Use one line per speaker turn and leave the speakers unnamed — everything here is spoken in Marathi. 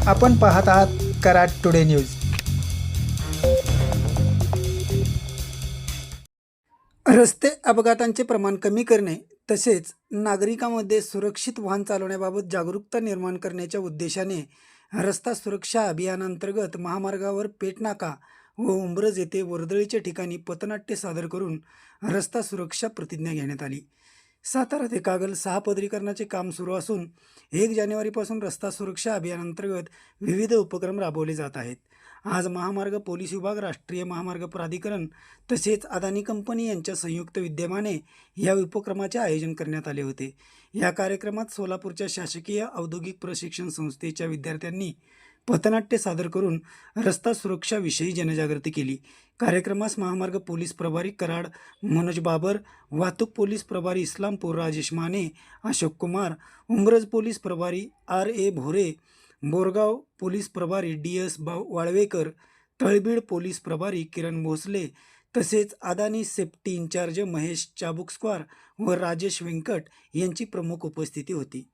आपण पाहत आहात कराड टुडे न्यूज। रस्ते अपघातांचे प्रमाण कमी करणे तसेच नागरिकांमध्ये सुरक्षित वाहन चालवण्याबाबत जागरूकता निर्माण करण्याच्या उद्देशाने रस्ता सुरक्षा अभियानांतर्गत महामार्गावर पेटनाका व उंब्रज येथे वर्दळीच्या ठिकाणी पथनाट्य सादर करून रस्ता सुरक्षा प्रतिज्ञा घेण्यात आली। सातारा ते कागल 6 पदरीकरणाचे काम सुरू असून 1 जानेवारीपासून रस्ता सुरक्षा अभियानांतर्गत विविध उपक्रम राबवले जात आहेत। आज महामार्ग पोलीस विभाग, राष्ट्रीय महामार्ग प्राधिकरण तसेच अदानी कंपनी यांच्या संयुक्त विद्यमाने या उपक्रमाचे आयोजन करण्यात आले होते। या कार्यक्रमात सोलापूरच्या शासकीय औद्योगिक प्रशिक्षण संस्थेच्या विद्यार्थ्यांनी पथनाट्य सादर करून रस्ता सुरक्षाविषयी जनजागृती केली। कार्यक्रमास महामार्ग पोलीस प्रभारी कराड मनोज बाबर, वाहतूक पोलीस प्रभारी इस्लामपूर राजेश माने, अशोक कुमार, उंब्रज पोलीस प्रभारी RA भोरे, बोरगाव पोलीस प्रभारी DS वाळवेकर, तळबीड पोलीस प्रभारी किरण भोसले तसेच अदानी सेफ्टी इंचार्ज महेश चाबुकस्वार व राजेश व्यंकट यांची प्रमुख उपस्थिती होती।